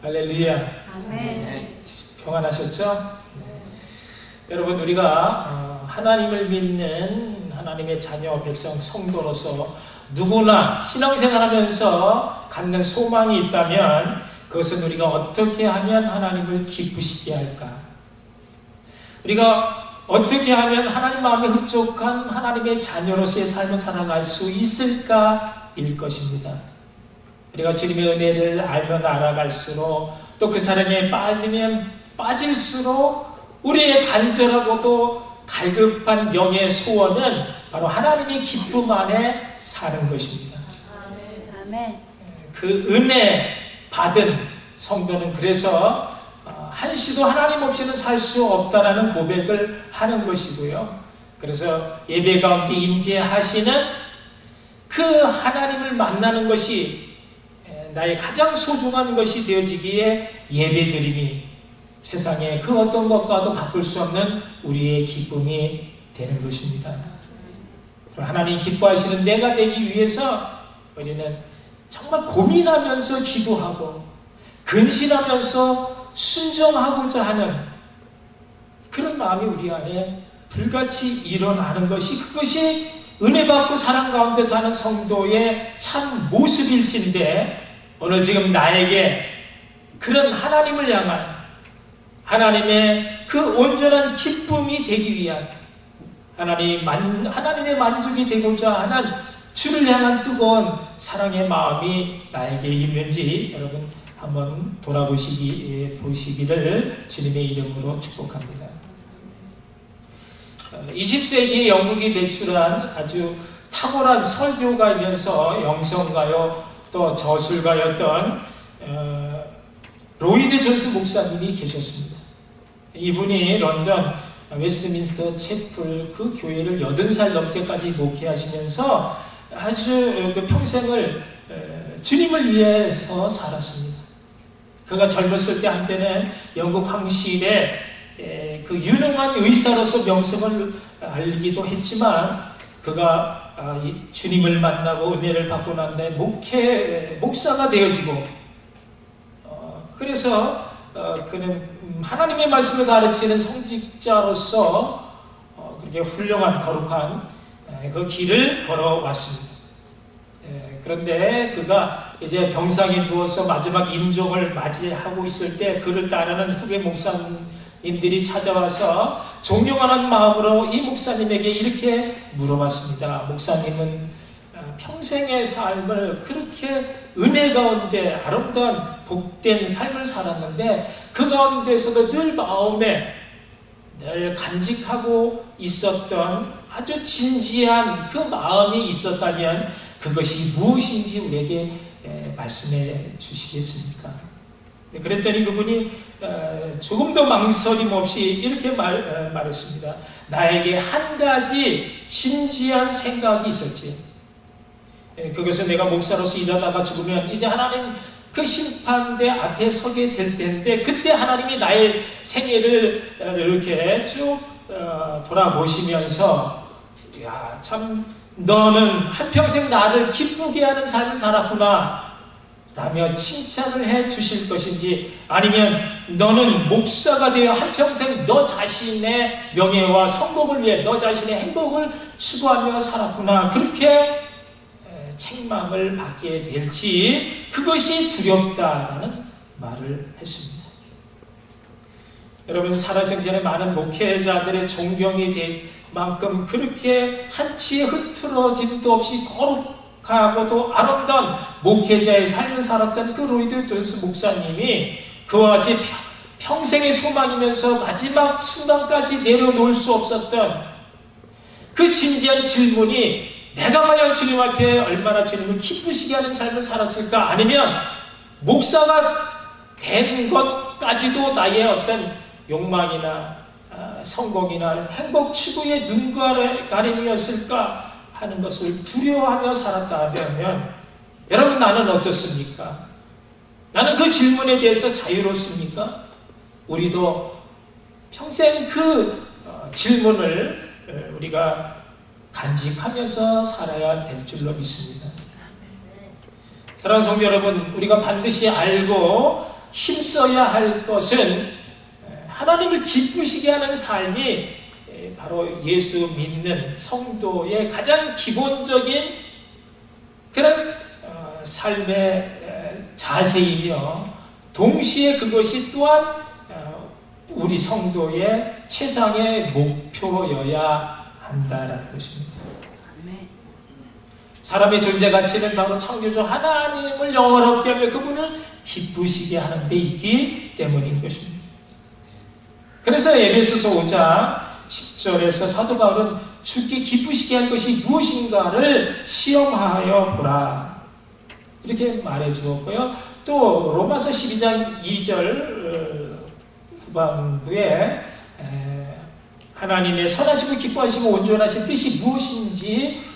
할렐루야. 아멘. 평안하셨죠? 여러분, 우리가 하나님을 믿는 하나님의 자녀 백성 성도로서 누구나 신앙생활하면서 갖는 소망이 있다면 그것은 우리가 어떻게 하면 하나님을 기쁘시게 할까? 우리가 어떻게 하면 하나님 마음에 흡족한 하나님의 자녀로서의 삶을 살아갈 수 있을까? 일 것입니다. 우리가 주님의 은혜를 알면 알아갈수록 또 그 사랑에 빠지면 빠질수록 우리의 간절하고도 갈급한 영의 소원은 바로 하나님의 기쁨 안에 사는 것입니다. 아멘. 그 은혜 받은 성도는 그래서 한시도 하나님 없이는 살 수 없다라는 고백을 하는 것이고요. 그래서 예배 가운데 임재하시는 그 하나님을 만나는 것이 나의 가장 소중한 것이 되어지기에 예배드림이 세상에 그 어떤 것과도 바꿀 수 없는 우리의 기쁨이 되는 것입니다. 하나님 기뻐하시는 내가 되기 위해서 우리는 정말 고민하면서 기도하고 근신하면서 순종하고자 하는 그런 마음이 우리 안에 불같이 일어나는 것이 그것이 은혜 받고 사랑 가운데 사는 성도의 참 모습일진데 오늘 지금 나에게 그런 하나님을 향한 하나님의 그 온전한 기쁨이 되기 위한 하나님의 만족이 되고자 하는 주를 향한 뜨거운 사랑의 마음이 나에게 있는지 여러분 한번 보시기를 주님의 이름으로 축복합니다. 20세기에 영국이 배출한 아주 탁월한 설교가이면서 영성가요 또 저술가였던 로이드 존스 목사님이 계셨습니다. 이분이 런던 웨스트민스터 채플 그 교회를 80살 넘게까지 목회하시면서 아주 그 평생을 주님을 위해서 살았습니다. 그가 젊었을 때 한때는 영국 황실의 그 유능한 의사로서 명성을 알리기도 했지만 그가 주님을 만나고 은혜를 받고 난 다음에 목사가 되어지고 그래서 그는 하나님의 말씀을 가르치는 성직자로서 그렇게 훌륭한 거룩한 그 길을 걸어왔습니다. 그런데 그가 이제 병상에 누워서 마지막 임종을 맞이하고 있을 때 그를 따르는 후배 목사님들이 찾아와서 존경하는 마음으로 이 목사님에게 이렇게 물어봤습니다. 목사님은 평생의 삶을 그렇게 은혜 가운데 아름다운 복된 삶을 살았는데 그 가운데서도 늘 마음에 늘 간직하고 있었던 아주 진지한 그 마음이 있었다면 그것이 무엇인지 우리에게 말씀해 주시겠습니까? 그랬더니 그분이 조금도 망설임 없이 이렇게 말했습니다. 나에게 한 가지 진지한 생각이 있었지. 그것은 내가 목사로서 일하다가 죽으면 이제 하나님 그 심판대 앞에 서게 될 텐데 그때 하나님이 나의 생애를 이렇게 쭉 돌아보시면서 야, 참 너는 한평생 나를 기쁘게 하는 삶을 살았구나 라며 칭찬을 해 주실 것인지 아니면 너는 목사가 되어 한평생 너 자신의 명예와 성공을 위해 너 자신의 행복을 추구하며 살았구나 그렇게 책망을 받게 될지 그것이 두렵다라는 말을 했습니다. 여러분 살아생전에 많은 목회자들의 존경이 될 만큼 그렇게 한치의 흐트러짐도 없이 거룩하고도 아름다운 목회자의 삶을 살았던 그 로이드 존스 목사님이 그와 같이 평생의 소망이면서 마지막 순간까지 내려놓을 수 없었던 그 진지한 질문이 내가 과연 주님 앞에 얼마나 주님을 기쁘시게 하는 삶을 살았을까? 아니면 목사가 된 것까지도 나의 어떤 욕망이나 성공이나 행복 추구의 눈가림이었을까 하는 것을 두려워하며 살았다 하면 여러분 나는 어떻습니까? 나는 그 질문에 대해서 자유롭습니까? 우리도 평생 그 질문을 우리가 간직하면서 살아야 될 줄로 믿습니다. 사랑하는 성도 여러분, 우리가 반드시 알고 힘써야 할 것은 하나님을 기쁘시게 하는 삶이 바로 예수 믿는 성도의 가장 기본적인 그런 삶의 자세이며, 동시에 그것이 또한 우리 성도의 최상의 목표여야 한다는 것입니다. 사람의 존재 가치는 바로 창조주 하나님을 영원롭게 하며 그분을 기쁘시게 하는 데 있기 때문인 것입니다. 그래서 에베소서 5장 10절에서 사도 바울은 주께 기쁘시게 할 것이 무엇인가를 시험하여 보라, 이렇게 말해 주었고요. 또 로마서 12장 2절 후반부에 하나님의 선하시고 기뻐하시고 온전하신 뜻이 무엇인지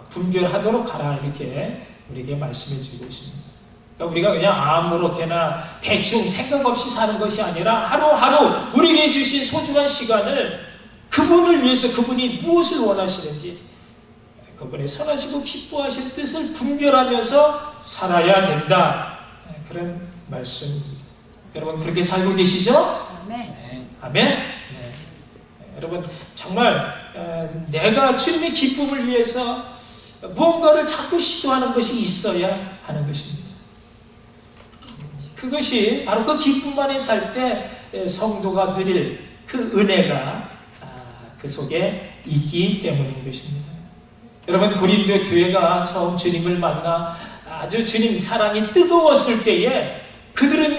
분별하도록 하라, 이렇게 우리에게 말씀해 주고 있습니다. 그러니까 우리가 그냥 아무렇게나 대충 생각 없이 사는 것이 아니라 하루하루 우리에게 주신 소중한 시간을 그분을 위해서, 그분이 무엇을 원하시는지, 그분의 선하시고 기뻐하신 뜻을 분별하면서 살아야 된다, 그런 말씀입니다. 여러분 그렇게 살고 계시죠? 아멘. 아멘. 네. 여러분 정말 내가 주님의 기쁨을 위해서 무언가를 자꾸 시도하는 것이 있어야 하는 것입니다. 그것이 바로 그 기쁨 안에 살 때 성도가 누릴 그 은혜가 그 속에 있기 때문인 것입니다. 여러분 고린도 교회가 처음 주님을 만나 아주 주님 사랑이 뜨거웠을 때에 그들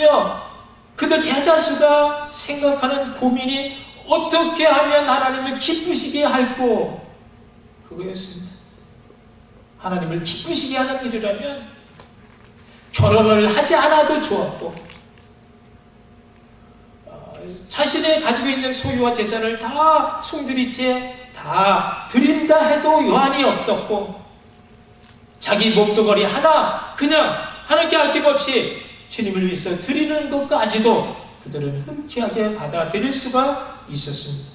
대다수가 생각하는 고민이 어떻게 하면 하나님을 기쁘시게 할꼬, 그거였습니다. 하나님을 기쁘시게 하는 일이라면 결혼을 하지 않아도 좋았고, 자신의 가지고 있는 소유와 재산을 다 송두리째 다 드린다 해도 여한이 없었고, 자기 몸뚱어리 하나 그냥 하나님께 아낌없이 주님을 위해서 드리는 것까지도 그들은 흔쾌하게 받아들일 수가 있었습니다.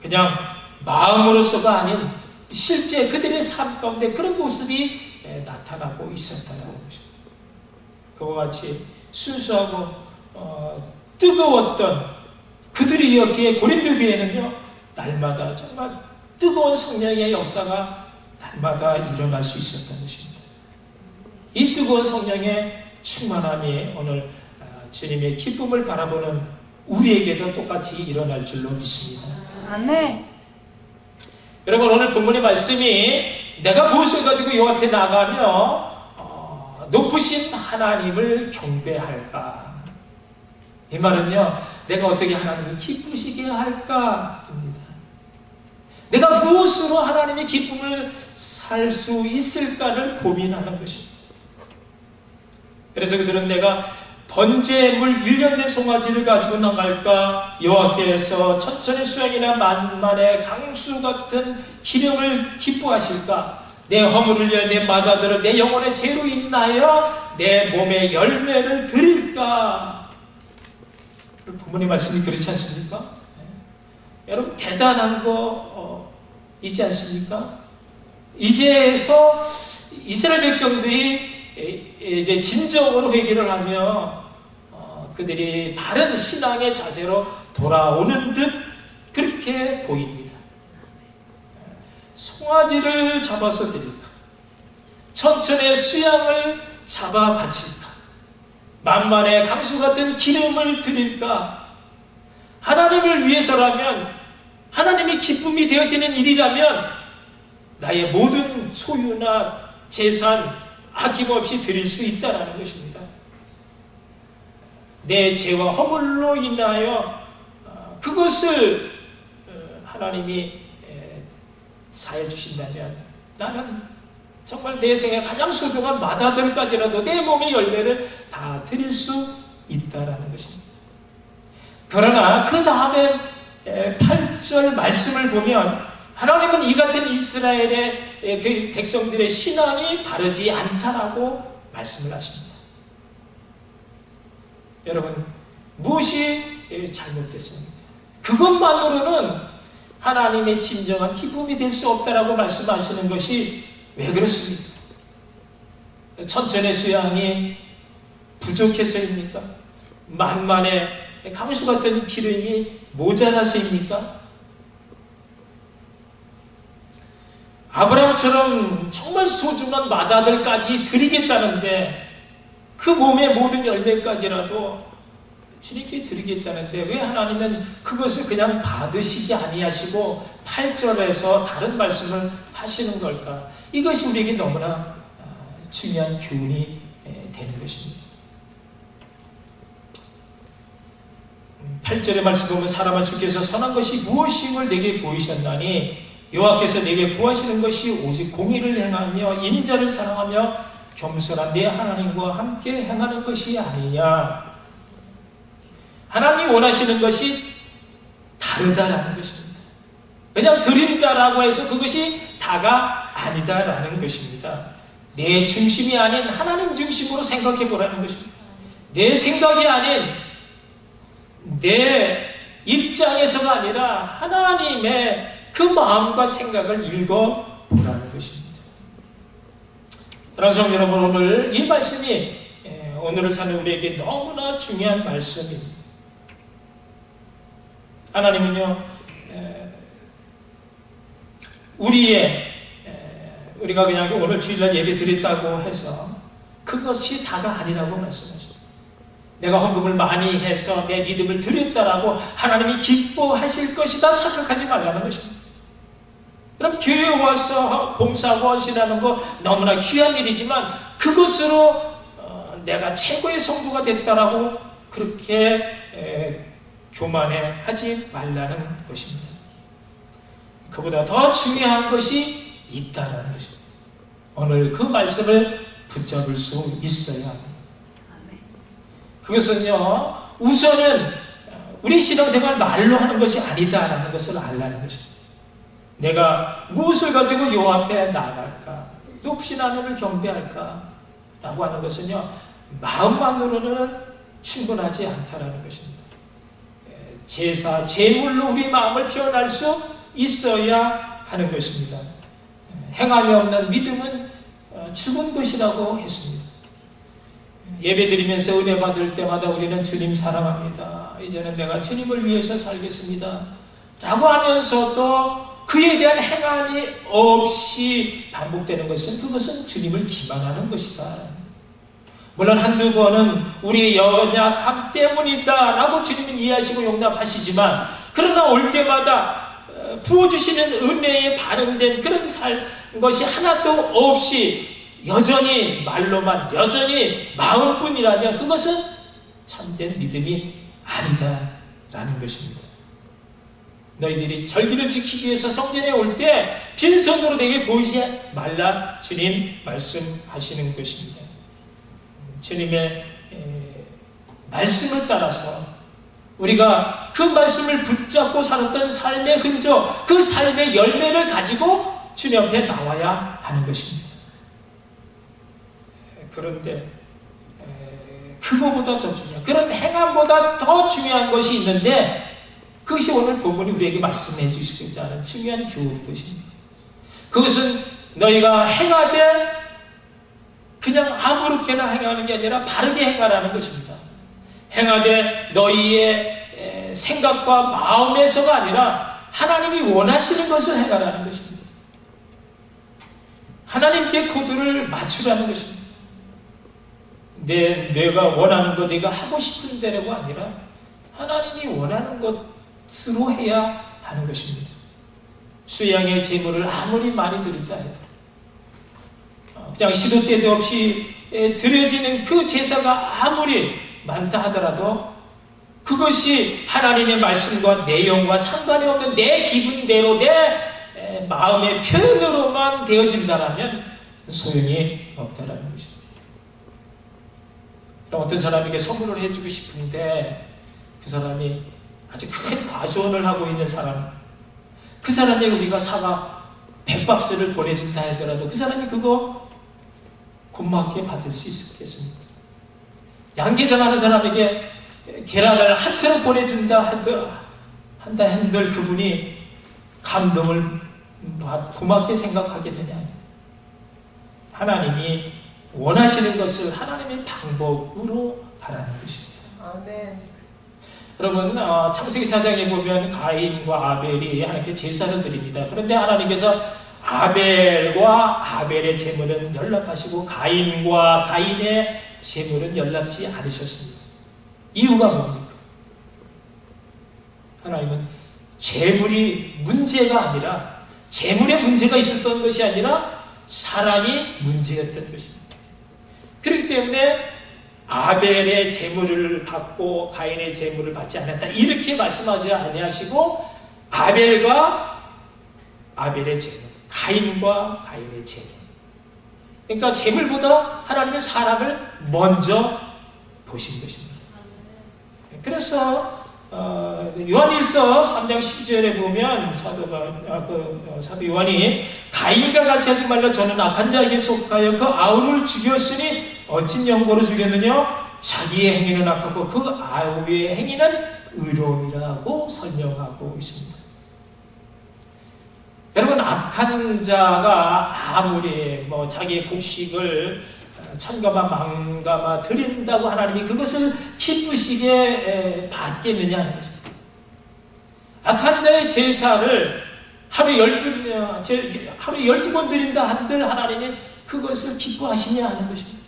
그냥 마음으로서가 아닌 실제 그들의 삶 가운데 그런 모습이 나타나고 있었다는 것입니다. 그와 같이 순수하고 뜨거웠던 그들이었기에 고린도 교회는요, 날마다 정말 뜨거운 성령의 역사가 날마다 일어날 수 있었던 것입니다. 이 뜨거운 성령의 충만함이 오늘 주님의 기쁨을 바라보는 우리에게도 똑같이 일어날 줄로 믿습니다. 아멘. 여러분 오늘 본문의 말씀이 내가 무엇을 가지고 요 앞에 나가며 높으신 하나님을 경배할까, 이 말은요, 내가 어떻게 하나님을 기쁘시게 할까입니다. 내가 무엇으로 하나님의 기쁨을 살 수 있을까를 고민하는 것입니다. 그래서 그들은 내가 번제물 1년 된 송아지를 가지고 나갈까, 여호와께서 천천의 수양이나 만만의 강수 같은 기름을 기뻐하실까, 내 허물을 위하여 내 마다들을 내 영혼의 죄로 인하여 내 몸의 열매를 드릴까. 부모님 말씀이 그렇지 않습니까? 네. 여러분 대단한 거 있지 않습니까? 이제서 이스라엘 백성들이 이제 진정으로 회개를 하며 그들이 바른 신앙의 자세로 돌아오는 듯 그렇게 보입니다. 송아지를 잡아서 드릴까? 천천의 수양을 잡아 바칠까? 만만의 강수 같은 기름을 드릴까? 하나님을 위해서라면, 하나님이 기쁨이 되어지는 일이라면 나의 모든 소유나 재산 아낌없이 드릴 수 있다는 것입니다. 내 죄와 허물로 인하여 그것을 하나님이 사해 주신다면 나는 정말 내 생에 가장 소중한 마다들까지라도 내 몸의 열매를 다 드릴 수 있다라는 것입니다. 그러나 그 다음에 8절 말씀을 보면 하나님은 이 같은 이스라엘의 그 백성들의 신앙이 바르지 않다라고 말씀을 하십니다. 여러분 무엇이 잘못됐습니까? 그것만으로는 하나님의 진정한 기쁨이 될 수 없다라고 말씀하시는 것이 왜 그렇습니까? 천천의 수양이 부족해서입니까? 만만의 강수 같은 기름이 모자라서입니까? 아브라함처럼 정말 소중한 맏아들까지 드리겠다는데, 그 몸의 모든 열매까지라도 주님께 드리겠다는데 왜 하나님은 그것을 그냥 받으시지 아니하시고 8절에서 다른 말씀을 하시는 걸까? 이것이 우리에게 너무나 중요한 교훈이 되는 것입니다. 8절의 말씀 보면 사람아 주께서 선한 것이 무엇임을 내게 보이셨나니 여호와께서 내게 구하시는 것이 오직 공의를 행하며 인자를 사랑하며 겸손한 내 하나님과 함께 행하는 것이 아니냐. 하나님이 원하시는 것이 다르다라는 것입니다. 그냥 드린다라고 해서 그것이 다가 아니다라는 것입니다. 내 중심이 아닌 하나님 중심으로 생각해 보라는 것입니다. 내 생각이 아닌 내 입장에서가 아니라 하나님의 그 마음과 생각을 읽어보라는 것입니다. 사랑하는 여러분, 오늘 이 말씀이 오늘을 사는 우리에게 너무나 중요한 말씀입니다. 하나님은요, 우리가 그냥 오늘 주일날 예배 드렸다고 해서 그것이 다가 아니라고 말씀하십니다. 내가 헌금을 많이 해서 내 믿음을 드렸다라고 하나님이 기뻐하실 것이다 착각하지 말라는 것입니다. 그럼 교회에 와서 봉사하고 헌신하는 거 너무나 귀한 일이지만 그것으로 내가 최고의 성도가 됐다라고 그렇게 교만해 하지 말라는 것입니다. 그보다 더 중요한 것이 있다라는 것입니다. 오늘 그 말씀을 붙잡을 수 있어야 합니다. 그것은요, 우선은 우리 신앙생활 말로 하는 것이 아니다라는 것을 알라는 것입니다. 내가 무엇을 가지고 요 앞에 나아갈까? 높신 하늘을 경배할까? 라고 하는 것은요, 마음만으로는 충분하지 않다라는 것입니다. 제사, 제물로 우리 마음을 표현할 수 있어야 하는 것입니다. 행함이 없는 믿음은 죽은 것이라고 했습니다. 예배 드리면서 은혜 받을 때마다 우리는 주님 사랑합니다. 이제는 내가 주님을 위해서 살겠습니다. 라고 하면서도 그에 대한 행함이 없이 반복되는 것은 그것은 주님을 기만하는 것이다. 물론 한두 번은 우리의 연약함 때문이다 라고 주님은 이해하시고 용납하시지만 그러나 올 때마다 부어주시는 은혜에 반응된 그런 것이 하나도 없이 여전히 말로만 여전히 마음뿐이라면 그것은 참된 믿음이 아니다라는 것입니다. 너희들이 절기를 지키기 위해서 성전에 올 때 빈손으로 내게 보이지 말라 주님 말씀하시는 것입니다. 주님의 말씀을 따라서 우리가 그 말씀을 붙잡고 살았던 삶의 흔적, 그 삶의 열매를 가지고 주님 앞에 나와야 하는 것입니다. 그런데 그거보다 더 중요한, 그런 행함보다 더 중요한 것이 있는데 그것이 오늘 본문이 우리에게 말씀해 주시고자 하는 중요한 교훈인 것입니다. 그것은 너희가 행하되 그냥 아무렇게나 행하는 게 아니라 바르게 행하라는 것입니다. 행하되 너희의 생각과 마음에서가 아니라 하나님이 원하시는 것을 행하라는 것입니다. 하나님께 코드를 맞추라는 것입니다. 내가 원하는 것, 내가 하고 싶은 대로가 아니라 하나님이 원하는 것으로 해야 하는 것입니다. 수양의 제물을 아무리 많이 드린다 해도 그냥 시도 때도 없이 드려지는 그 제사가 아무리 많다 하더라도 그것이 하나님의 말씀과 내용과 상관이 없는 내 기분대로 내 마음의 표현으로만 되어진다면 소용이 없다라는 것입니다. 어떤 사람에게 선물을 해주고 싶은데 그 사람이 아주 큰 과소원을 하고 있는 사람, 그 사람에게 우리가 사과 100박스를 보내준다 하더라도 그 사람이 그거 고맙게 받을 수 있겠습니까? 양계장 하는 사람에게 계란을 한 틀을 보내준다 한다 한들 그분이 감동을 고맙게 생각하겠느냐? 하나님이 원하시는 것을 하나님의 방법으로 하라는 것입니다. 아멘. 여러분, 창세기 4장에 보면 가인과 아벨이 하나님께 제사를 드립니다. 그런데 하나님께서 아벨과 아벨의 제물은 연락하시고 가인과 가인의 제물은 연락지 않으셨습니다. 이유가 뭡니까? 하나님은 제물이 문제가 아니라, 제물에 문제가 있었던 것이 아니라 사람이 문제였던 것입니다. 그렇기 때문에 아벨의 제물을 받고 가인의 제물을 받지 않았다, 이렇게 말씀하지 아니하시고 아벨과 아벨의 제물, 가인과 가인의 제물, 그러니까 제물보다 하나님은 사람을 먼저 보신 것입니다. 그래서 요한일서 3장 12절에 보면 사도 요한이 가인과 같이 하지 말라, 저는 악한 자에게 속하여 그 아우를 죽였으니 어찐 영고로 죽였느냐, 자기의 행위는 악하고 그 아우의 행위는 의로움이라고 설명하고 있습니다. 여러분, 악한 자가 아무리 자기의 곡식을 천가마 만가마 드린다고 하나님이 그것을 기쁘시게 받겠느냐 하는 것입니다. 악한 자의 제사를 하루에 12번 드린다 한들 하나님이 그것을 기뻐하시냐 하는 것입니다.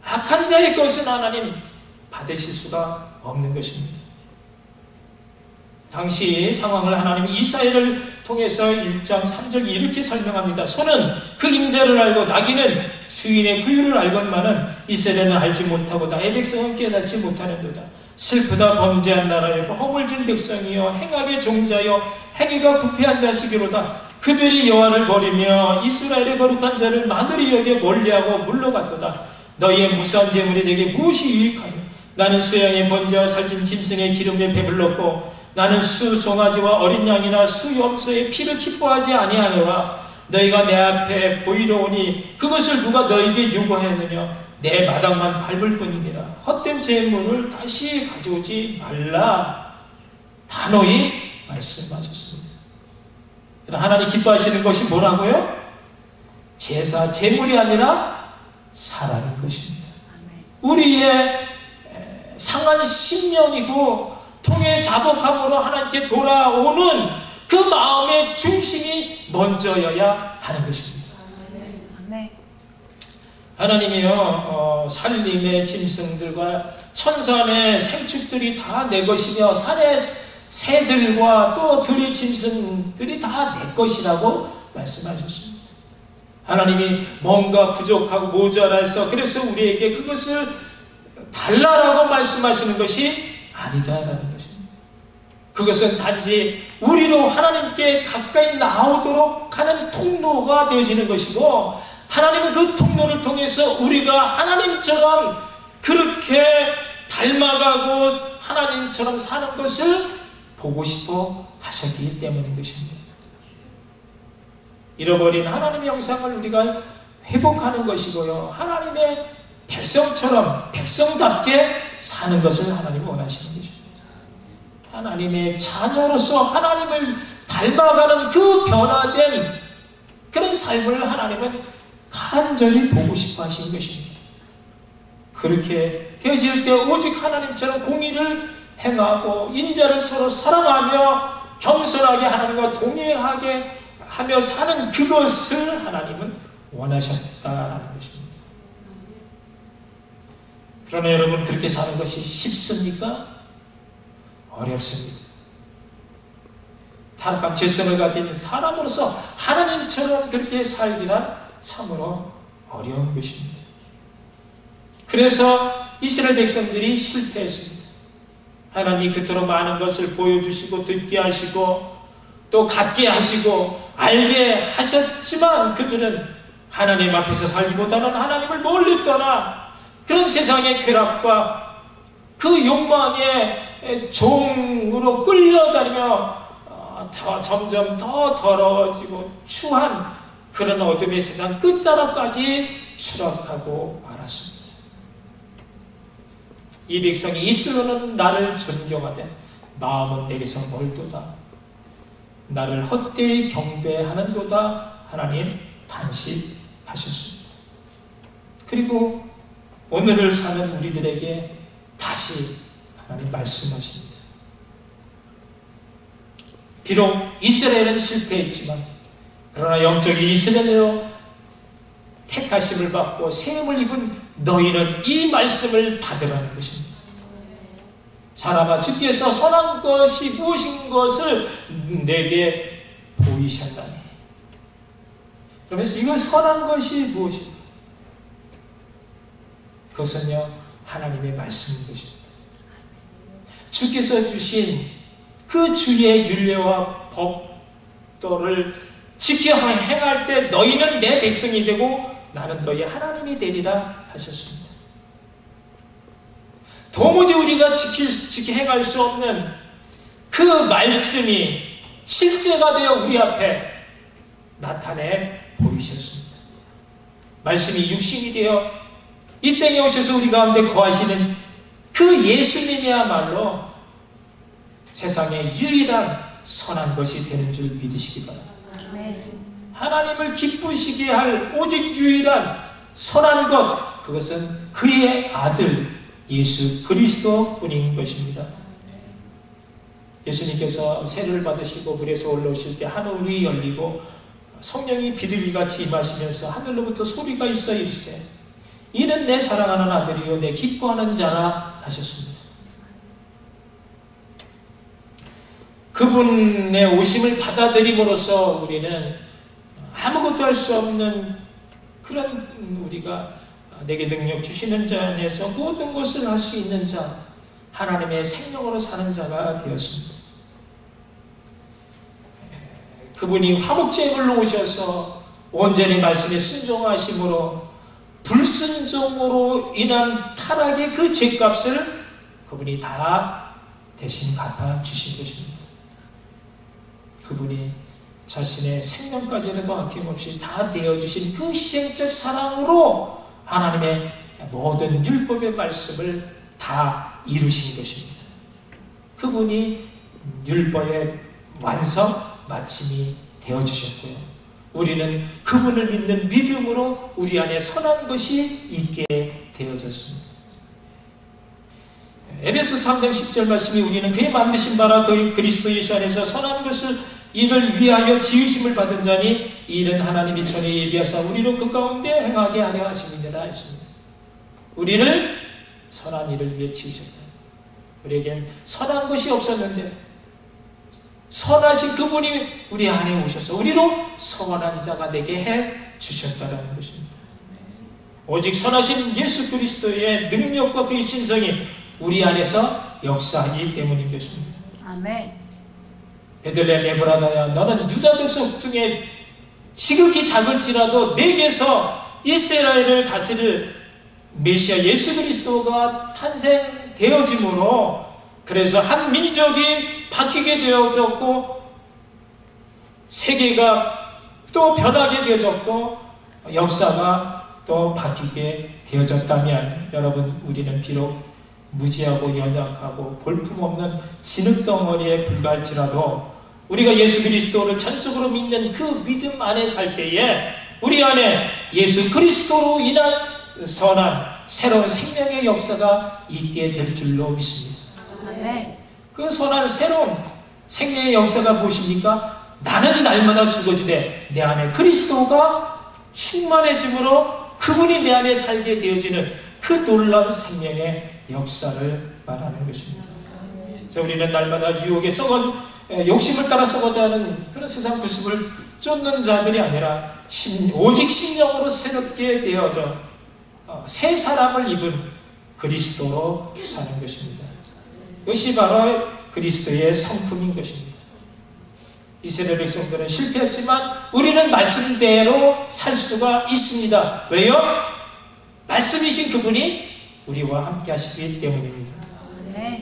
악한 자의 것은 하나님 받으실 수가 없는 것입니다. 당시 상황을 하나님이 이사야를 통해서 1장 3절 이렇게 설명합니다. 소는 그 임자를 알고 나귀는 주인의 부유를 알건만은 이스라엘은 알지 못하고 나의 백성은 깨닫지 못하는도다. 슬프다 범죄한 나라여, 허물진 백성이여, 행악의 종자여, 행위가 부패한 자식이로다. 그들이 여호와를 버리며 이스라엘의 거룩한 자를 마늘이 여겨 멀리하고 물러갔도다. 너희의 무수한 재물이 내게 무엇이 유익하며, 나는 수양의 번제와 살찐 짐승의 기름에 배불렀고 나는 수 송아지와 어린 양이나 수 염소의 피를 기뻐하지 아니하노라. 너희가 내 앞에 보이러 오니 그것을 누가 너희에게 요구하였느냐? 내 마당만 밟을 뿐이니라. 헛된 재물을 다시 가져오지 말라. 단호히 말씀하셨습니다. 하나님 기뻐하시는 것이 뭐라고요? 제사, 재물이 아니라 사랑인 것입니다. 우리의 상한 심령이고 통해 자복함으로 하나님께 돌아오는 그 마음의 중심이 먼저여야 하는 것입니다. 하나님이요, 산림의 짐승들과 천산의 생축들이 다 내 것이며 산의 새들과 또 들의 짐승들이 다 내 것이라고 말씀하셨습니다. 하나님이 뭔가 부족하고 모자라서 그래서 우리에게 그것을 달라라고 말씀하시는 것이 아니다라는 것입니다. 그것은 단지 우리로 하나님께 가까이 나오도록 하는 통로가 되어지는 것이고, 하나님은 그 통로를 통해서 우리가 하나님처럼 그렇게 닮아가고 하나님처럼 사는 것을 보고 싶어 하셨기 때문인 것입니다. 잃어버린 하나님의 형상을 우리가 회복하는 것이고요, 하나님의 백성처럼 백성답게 사는 것을 하나님이 원하시는 것입니다. 하나님의 자녀로서 하나님을 닮아가는 그 변화된 그런 삶을 하나님은 간절히 보고 싶어 하신 것입니다. 그렇게 되어질 때 오직 하나님처럼 공의를 행하고 인자를 서로 사랑하며 겸손하게 하나님과 동행하게 하며 사는 그것을 하나님은 원하셨다라는 것입니다. 그러나 여러분, 그렇게 사는 것이 쉽습니까? 어렵습니다. 타락한 죄성을 가진 사람으로서 하나님처럼 그렇게 살기란 참으로 어려운 것입니다. 그래서 이스라엘 백성들이 실패했습니다. 하나님이 그토록 많은 것을 보여주시고 듣게 하시고 또 갖게 하시고 알게 하셨지만 그들은 하나님 앞에서 살기보다는 하나님을 멀리 떠나 그런 세상의 쾌락과 그 욕망의 종으로 끌려다니며 점점 더 더러워지고 추한 그런 어둠의 세상 끝자락까지 추락하고 말았습니다. 이 백성이 입술로는 나를 존경하되 마음은 내게서 멀도다. 나를 헛되이 경배하는도다. 하나님 단식하셨습니다. 그리고 오늘을 사는 우리들에게 다시 하나님 말씀하십니다. 비록 이스라엘은 실패했지만 그러나 영적인 이스라엘로 택하심을 받고 세움을 입은 너희는 이 말씀을 받으라는 것입니다. 사람아, 주께서 선한 것이 무엇인 것을 내게 보이셨다니. 그러면서 이건 선한 것이 무엇인가? 그것은요, 하나님의 말씀인 것입니다. 주께서 주신 그 주의 율례와 법도를 지켜 행할 때 너희는 내 백성이 되고 나는 너희 하나님이 되리라 하셨습니다. 도무지 우리가 지켜 행할 수 없는 그 말씀이 실제가 되어 우리 앞에 나타내 보이셨습니다. 말씀이 육신이 되어 이 땅에 오셔서 우리 가운데 거하시는 그 예수님이야말로 세상에 유일한 선한 것이 되는 줄 믿으시기 바랍니다. 하나님을 기쁘시게 할 오직 유일한 선한 것, 그것은 그의 아들 예수 그리스도 뿐인 것입니다. 예수님께서 세례를 받으시고 물에서 올라오실 때 하늘이 열리고 성령이 비둘기같이 임하시면서 하늘로부터 소리가 있어 이르시되 이는 내 사랑하는 아들이요 내 기뻐하는 자라 하셨습니다. 그분의 오심을 받아들임으로써 우리는 아무것도 할 수 없는 그런 우리가 내게 능력 주시는 자 안에서 모든 것을 할 수 있는 자, 하나님의 생명으로 사는 자가 되었습니다. 그분이 화목제물로 오셔서 온전히 말씀에 순종하심으로 불순종으로 인한 타락의 그 죄값을 그분이 다 대신 갚아 주신 것입니다. 그분이 자신의 생명까지라도 아낌없이 다 내어주신 그 희생적 사랑으로 하나님의 모든 율법의 말씀을 다 이루신 것입니다. 그분이 율법의 완성, 마침이 되어주셨고요. 우리는 그분을 믿는 믿음으로 우리 안에 선한 것이 있게 되어졌습니다. 에베소 3장 10절 말씀이 우리는 그의 만드신 바라 그의 그리스도 예수 안에서 선한 것을 이를 위하여 지으심을 받은 자니 이 일은 하나님이 전에 예비하사 우리로 그 가운데 행하게 하려 하심이니라 했습니다. 우리를 선한 일을 위해 지으셨다. 우리에겐 선한 것이 없었는데 선하신 그분이 우리 안에 오셔서 우리로 선한 자가 되게 해 주셨다는 것입니다. 오직 선하신 예수 그리스도의 능력과 그의 신성이 우리 안에서 역사하기 때문인 것입니다. 아멘. 베들레헴 에브라다야, 너는 유다 족속 중에 지극히 작을지라도 내게서 이스라엘을 다스릴 메시아 예수 그리스도가 탄생되어짐으로 그래서 한 민족이 바뀌게 되어졌고 세계가 또 변하게 되어졌고 역사가 또 바뀌게 되어졌다면 여러분, 우리는 비록 무지하고 연약하고 볼품없는 진흙덩어리에 불과할지라도 우리가 예수 그리스도를 전적으로 믿는 그 믿음 안에 살 때에 우리 안에 예수 그리스도로 인한 선한 새로운 생명의 역사가 있게 될 줄로 믿습니다. 아멘. 그 선한 새로운 생명의 역사가 무엇입니까? 나는 날마다 죽어지되 내 안에 그리스도가 충만해짐으로 그분이 내 안에 살게 되어지는 그 놀라운 생명의 역사를 말하는 것입니다. 그래서 우리는 날마다 유혹에 욕심을 따라 썩어져 하는 그런 세상 구습을 쫓는 자들이 아니라 오직 심령으로 새롭게 되어져 새 사람을 입은 그리스도로 사는 것입니다. 이것이 바로 그리스도의 성품인 것입니다. 이스라엘 백성들은 실패했지만 우리는 말씀대로 살 수가 있습니다. 왜요? 말씀이신 그분이 우리와 함께 하시기 때문입니다.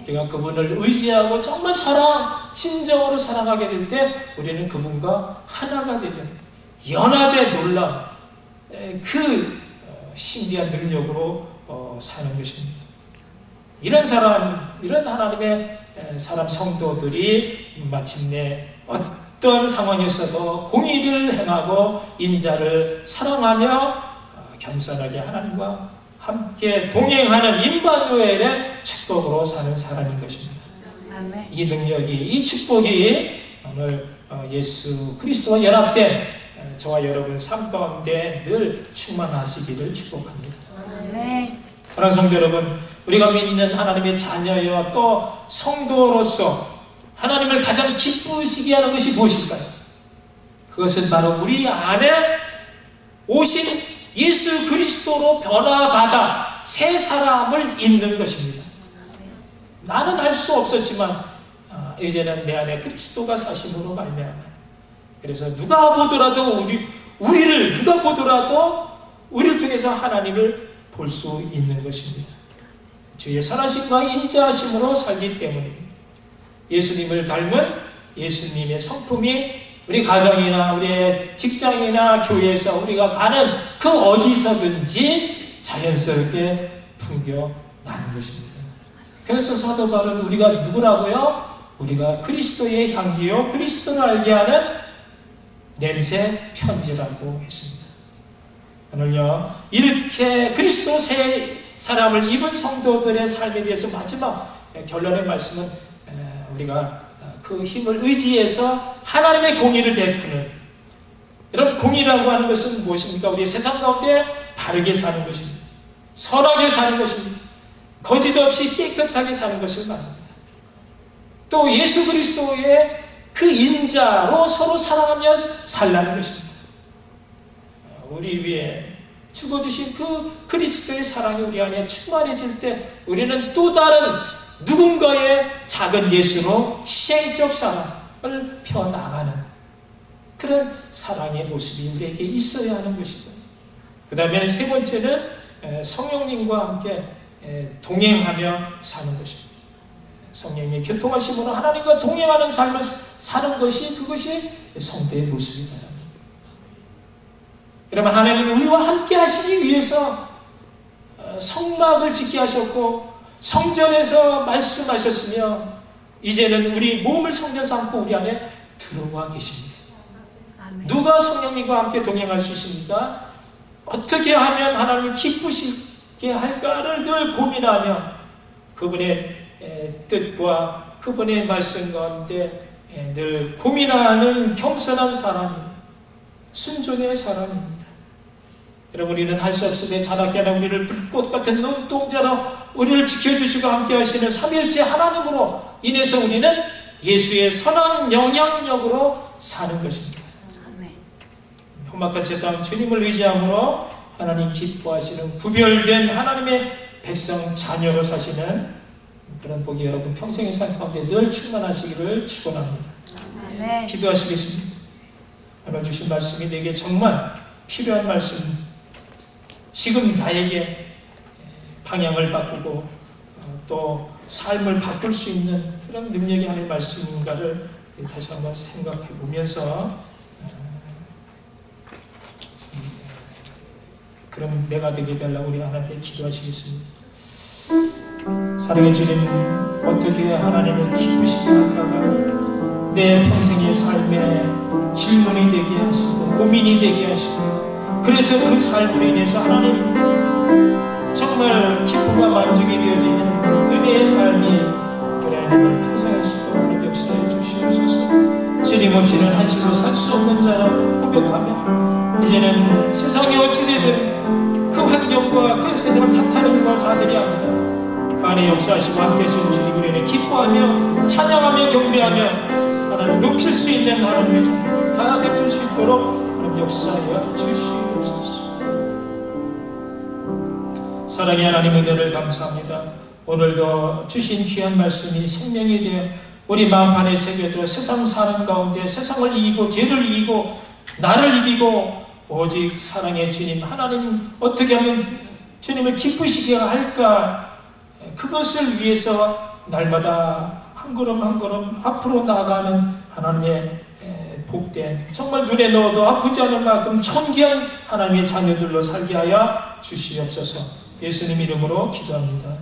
우리가 그분을 의지하고 정말 진정으로 사랑하게 될 때 우리는 그분과 하나가 되죠. 연합의 놀라운 그 신비한 능력으로 사는 것입니다. 이런 하나님의 사람 성도들이 마침내 어떤 상황에서도 공의를 행하고 인자를 사랑하며 겸손하게 하나님과 함께 동행하는 임마누엘의 축복으로 사는 사람인 것입니다. 아멘. 이 능력이, 이 축복이 오늘 예수 그리스도와 연합된 저와 여러분 삶 가운데 늘 충만하시기를 축복합니다. 아멘. 사랑하는 성도 여러분, 우리가 믿는 하나님의 자녀여 또 성도로서 하나님을 가장 기쁘시게 하는 것이 무엇일까요? 그것은 바로 우리 안에 오신 예수 그리스도로 변화받아 새 사람을 입는 것입니다. 나는 알 수 없었지만 이제는 내 안에 그리스도가 사심으로 말미암아. 그래서 누가 보더라도 우리를 통해서 하나님을 볼 수 있는 것입니다. 주의 선하심과 인자하심으로 살기 때문입니다. 예수님을 닮은 예수님의 성품이 우리 가정이나 우리 직장이나 교회에서 우리가 가는 그 어디서든지 자연스럽게 풍겨나는 것입니다. 그래서 사도 바울은 우리가 누구라고요? 우리가 그리스도의 향기요 그리스도를 알게 하는 냄새 편지라고 했습니다. 오늘요 이렇게 그리스도 새 사람을 입은 성도들의 삶에 대해서 마지막 결론의 말씀은 우리가 그 힘을 의지해서 하나님의 공의를 베푸는, 여러분 공의라고 하는 것은 무엇입니까? 우리 세상 가운데 바르게 사는 것입니다. 선하게 사는 것입니다. 거짓 없이 깨끗하게 사는 것을 말합니다. 또 예수 그리스도의 그 인자로 서로 사랑하며 살라는 것입니다. 우리 위에 죽어주신 그 그리스도의 사랑이 우리 안에 충만해질 때 우리는 또 다른 누군가의 작은 예수로 시행적 사랑을 펴나가는 그런 사랑의 모습이 우리에게 있어야 하는 것이죠. 그 다음에 세 번째는 성령님과 함께 동행하며 사는 것입니다. 성령님의 교통하심으로 하나님과 동행하는 삶을 사는 것이 그것이 성도의 모습이다. 여러분 하나님은 우리와 함께 하시기 위해서 성막을 짓게 하셨고 성전에서 말씀하셨으며 이제는 우리 몸을 성전 삼고 우리 안에 들어와 계십니다. 아멘. 누가 성령님과 함께 동행할 수 있습니까? 어떻게 하면 하나님을 기쁘시게 할까를 늘 고민하며 그분의 뜻과 그분의 말씀 가운데 늘 고민하는 겸손한 사람, 순종의 사람입니다. 여러분 우리는 할 수 없으되 자나깨나 우리를 불꽃 같은 눈동자로 우리를 지켜주시고 함께 하시는 삼위일체 하나님으로 인해서 우리는 예수의 선한 영향력으로 사는 것입니다. 아멘. 험악한 세상 주님을 의지함으로 하나님 기뻐하시는 구별된 하나님의 백성 자녀로 사시는 그런 복이 여러분 평생의 삶 가운데 늘 충만하시기를 축원합니다. 아멘. 기도하시겠습니다. 오늘 주신 말씀이 내게 정말 필요한 말씀, 지금 나에게 방향을 바꾸고 또 삶을 바꿀 수 있는 그런 능력이 하는 말씀인가를 다시 한번 생각해 보면서 그럼 내가 되게 되려고 우리 하나님께 기도하시겠습니다. 사랑의 주님, 어떻게 하나님을 기쁘시게 할까가 내 평생의 삶에 질문이 되게 하시고 고민이 되게 하시고 그래서 그 삶으로 인해서 하나님 정말 기쁨과 만족이 되어지는 은혜의 삶이 우리 하나님을 풍성할 수 있도록 하나님 역사해 주시옵소서. 주님 없이는 한시도 살 수 없는 자라고 고백하며 이제는 세상이 어찌되든 그 환경과 그 세상을 탓하는 자들이 아니다. 그 안에 역사하시고 함께 하시는 주님을 인해 기뻐하며 찬양하며 경배하며 하나님 높일 수 있는 하나님의 삶을 다 되줄 수 있도록 하나님 역사하여 주시옵소서. 사랑의 하나님 은혜를 감사합니다. 오늘도 주신 귀한 말씀이 생명이 되어 우리 마음판에 새겨져 세상 사는 가운데 세상을 이기고 죄를 이기고 나를 이기고 오직 사랑의 주님 하나님 어떻게 하면 주님을 기쁘시게 할까 그것을 위해서 날마다 한 걸음 한 걸음 앞으로 나아가는 하나님의 복된 정말 눈에 넣어도 아프지 않을 만큼 존귀한 하나님의 자녀들로 살게 하여 주시옵소서. 예수님 이름으로 기도합니다.